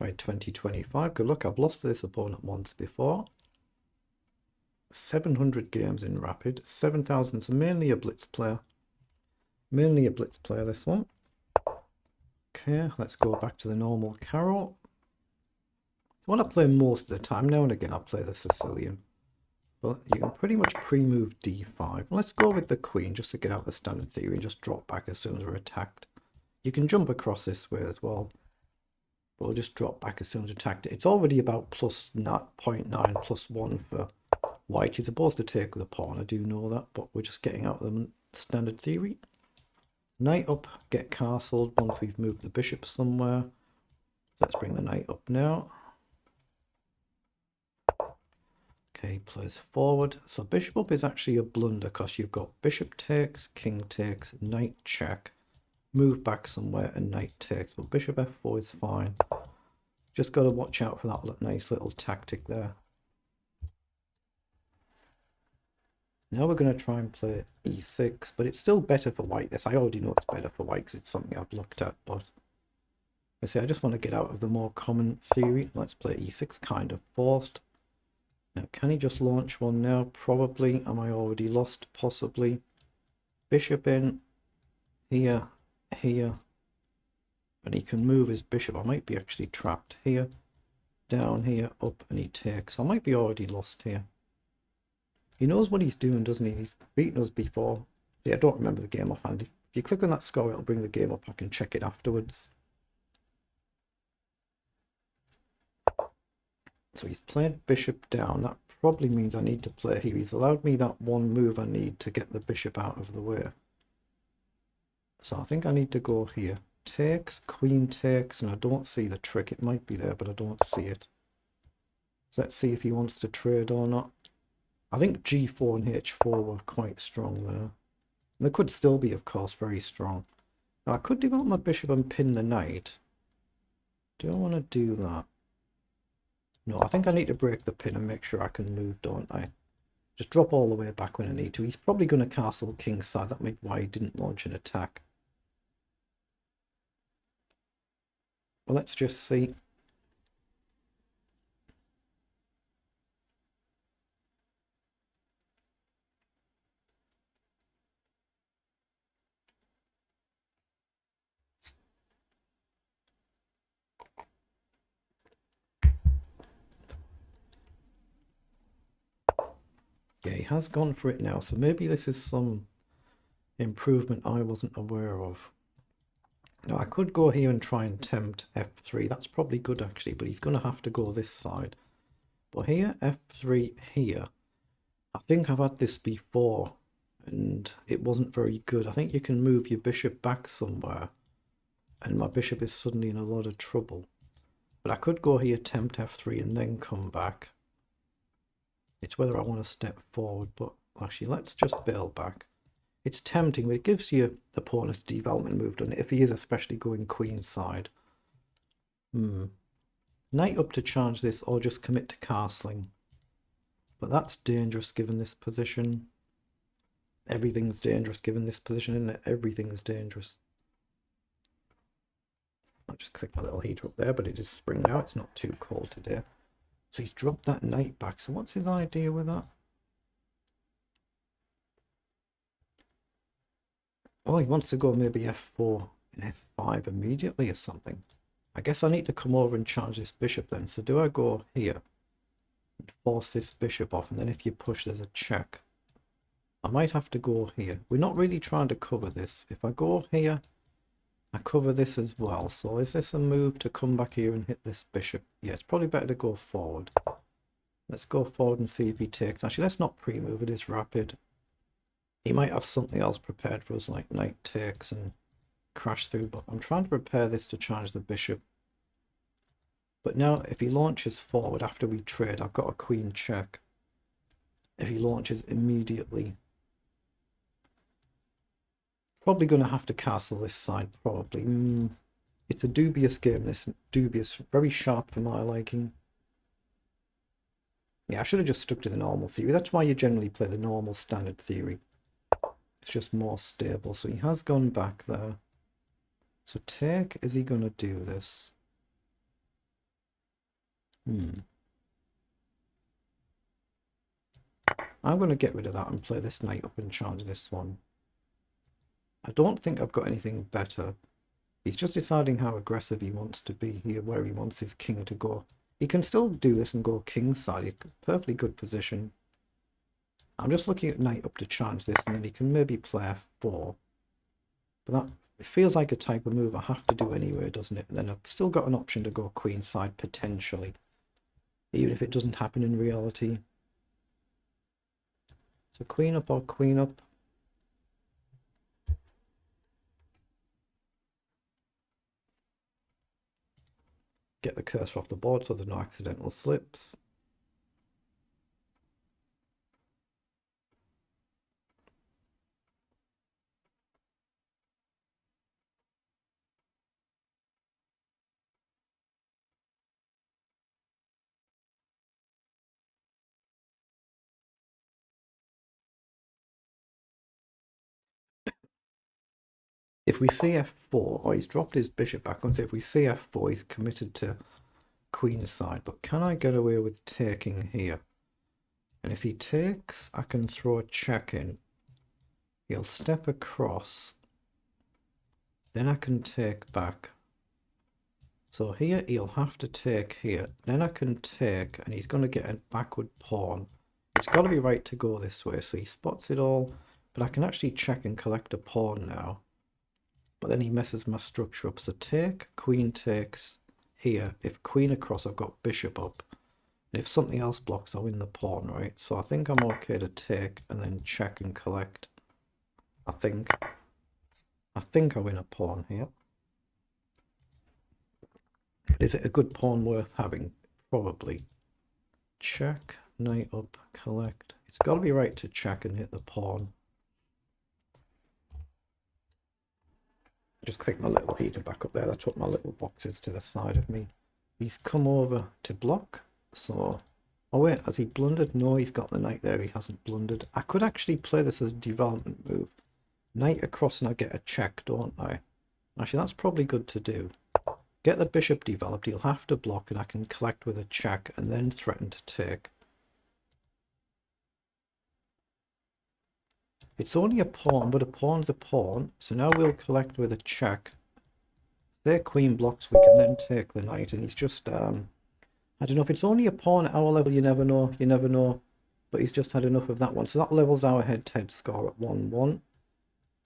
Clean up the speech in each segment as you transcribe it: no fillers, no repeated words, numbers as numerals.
Right, 2025. Good luck. I've lost to this opponent once before. 700 games in Rapid. 7,000. So mainly a blitz player. Mainly a blitz player, this one. Okay, let's go back to the normal Carol. I want to play most of the time. Now and again, I'll play the Sicilian. But you can pretty much pre-move d5. Let's go with the queen just to get out the standard theory and just drop back as soon as we're attacked. You can jump across this way as well. But we'll just drop back as soon as attacked. It's already about plus 0.9 plus 1 for white. You're supposed to take with a pawn, I do know that, but we're just getting out of the standard theory. Knight up, get castled once we've moved the bishop somewhere. Let's bring the knight up now. Okay, plays forward. So bishop up is actually a blunder because you've got bishop takes, king takes, knight check, move back somewhere and knight takes. But bishop f4 is fine. Just got to watch out for that nice little tactic there. Now we're going to try and play e6, but it's still better for white. This I already know it's better for white because it's something I've looked at, but I say I just want to get out of the more common theory. Let's play e6, kind of forced. Now, can he just launch one now? Probably. Am I already lost? Possibly. Bishop in. Here. Here. And he can move his bishop. I might be actually trapped here. Down here. Up. And he takes. I might be already lost here. He knows what he's doing, doesn't he? He's beaten us before. Yeah, I don't remember the game offhand. If you click on that score, it'll bring the game up. I can check it afterwards. So he's played bishop down. That probably means I need to play here. He's allowed me that one move I need to get the bishop out of the way. So I think I need to go here. Takes, queen takes, and I don't see the trick. It might be there, but I don't see it. So let's see if he wants to trade or not. I think g4 and h4 were quite strong there. And they could still be, of course, very strong. Now I could develop my bishop and pin the knight. Do I want to do that? No, I think I need to break the pin and make sure I can move, don't I? Just drop all the way back when I need to. He's probably going to castle king's side. That might be why he didn't launch an attack. Well, let's just see. Yeah, he has gone for it now, so maybe this is some improvement I wasn't aware of. Now, I could go here and try and tempt f3. That's probably good, actually, but he's going to have to go this side. But here, f3 here. I think I've had this before, and it wasn't very good. I think you can move your bishop back somewhere, and my bishop is suddenly in a lot of trouble. But I could go here, tempt f3, and then come back. It's whether I want to step forward, but actually let's just bail back. It's tempting, but it gives your opponent a development move, doesn't it? If he is especially going queen side. Knight up to charge this, or just commit to castling. But that's dangerous given this position. Everything's dangerous given this position, isn't it? Everything's dangerous. I'll just click the little heater up there, but it is spring now. It's not too cold today. So he's dropped that knight back. So what's his idea with that? Oh, he wants to go maybe f4 and f5 immediately or something. I guess I need to come over and charge this bishop then. So do I go here and force this bishop off? And then if you push, there's a check. I might have to go here. We're not really trying to cover this. If I go here, I cover this as well. So is this a move to come back here and hit this bishop? Yeah, it's probably better to go forward. Let's go forward and see if he takes. Actually, let's not pre-move. It is rapid. He might have something else prepared for us, like knight takes and crash through. But I'm trying to prepare this to charge the bishop. But now, if he launches forward after we trade, I've got a queen check. If he launches immediately, probably going to have to castle this side, probably. It's a dubious game, this. Dubious. Very sharp for my liking. Yeah, I should have just stuck to the normal theory. That's why you generally play the normal standard theory. It's just more stable. So he has gone back there. So take, is he going to do this? I'm going to get rid of that and play this knight up and charge this one. I don't think I've got anything better. He's just deciding how aggressive he wants to be here, where he wants his king to go. He can still do this and go kingside. He's got a perfectly good position. I'm just looking at knight up to charge this, and then he can maybe play f4. But that it feels like a type of move I have to do anyway, doesn't it? And then I've still got an option to go queenside potentially, even if it doesn't happen in reality. So queen up or queen up. Get the cursor off the board so there's no accidental slips. If we see f4, or he's dropped his bishop back, once if we see f4, he's committed to queenside. But can I get away with taking here? And if he takes, I can throw a check in. He'll step across. Then I can take back. So here he'll have to take here. Then I can take, and he's going to get a backward pawn. It's got to be right to go this way, so he spots it all. But I can actually check and collect a pawn now. But then he messes my structure up. So take, queen takes here. If queen across, I've got bishop up. And if something else blocks, I win the pawn, right? So I think I'm okay to take and then check and collect. I think I win a pawn here. Is it a good pawn worth having? Probably. Check, knight up, collect. It's got to be right to check and hit the pawn. Just click my little heater back up there. That's what my little box is to the side of me. He's come over to block. So, oh wait, has he blundered? No, he's got the knight there. He hasn't blundered. I could actually play this as a development move. Knight across and I get a check, don't I? Actually, that's probably good to do. Get the bishop developed. He'll have to block and I can collect with a check and then threaten to take. It's only a pawn, but a pawn's a pawn. So now we'll collect with a check. If their queen blocks, we can then take the knight. And he's just, I don't know if it's only a pawn at our level. You never know. You never know. But he's just had enough of that one. So that levels our head-to-head score at 1-1.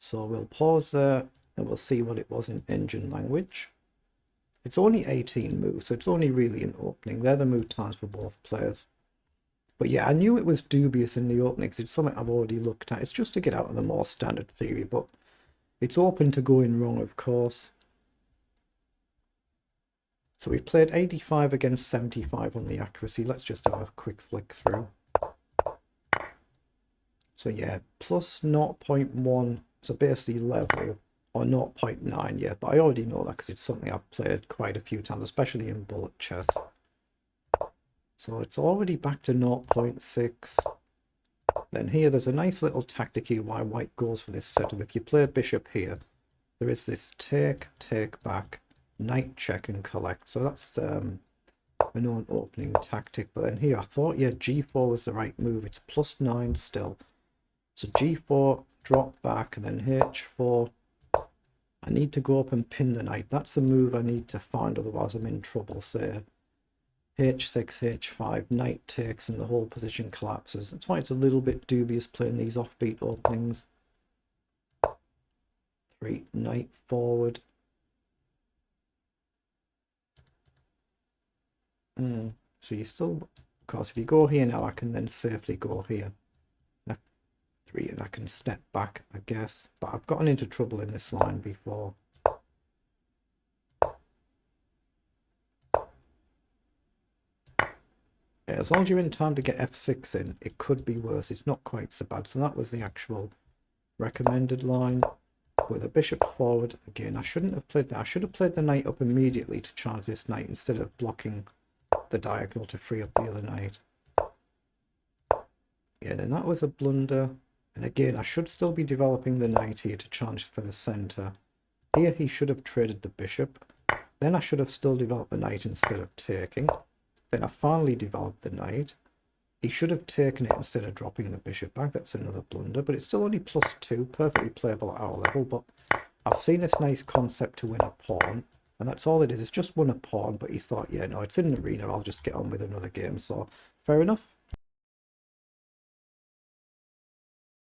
So we'll pause there and we'll see what it was in engine language. It's only 18 moves, so it's only really an opening. They're the move times for both players. But yeah, I knew it was dubious in the opening because it's something I've already looked at. It's just to get out of the more standard theory, but it's open to going wrong, of course. So we've played 85 against 75 on the accuracy. Let's just have a quick flick through. So yeah, plus 0.1, so basically level, or 0.9, yeah, but I already know that because it's something I've played quite a few times, especially in bullet chess. So it's already back to 0.6. Then here there's a nice little tactic here why white goes for this setup. If you play bishop here, there is this take, take back, knight check and collect. So that's a known opening tactic. But then here I thought, yeah, g4 was the right move. It's plus 9 still. So g4, drop back, and then h4. I need to go up and pin the knight. That's the move I need to find, otherwise I'm in trouble. Say h6, h5, knight takes, and the whole position collapses. That's why it's a little bit dubious playing these offbeat openings. 3, knight forward. So you still, of course, if you go here now, I can then safely go here. F3, and I can step back, I guess. But I've gotten into trouble in this line before. Yeah, as long as you're in time to get f6 in, it could be worse. It's not quite so bad. So that was the actual recommended line. With a bishop forward, again, I shouldn't have played that. I should have played the knight up immediately to charge this knight instead of blocking the diagonal to free up the other knight. Yeah, then that was a blunder. And again, I should still be developing the knight here to charge for the center. Here he should have traded the bishop. Then I should have still developed the knight instead of taking. Then I finally developed the knight. He should have taken it instead of dropping the bishop back. That's another blunder, but it's still only +2, perfectly playable at our level. But I've seen this nice concept to win a pawn, and that's all it is. It's just won a pawn, but he thought, yeah, no, it's in an arena, I'll just get on with another game. So fair enough.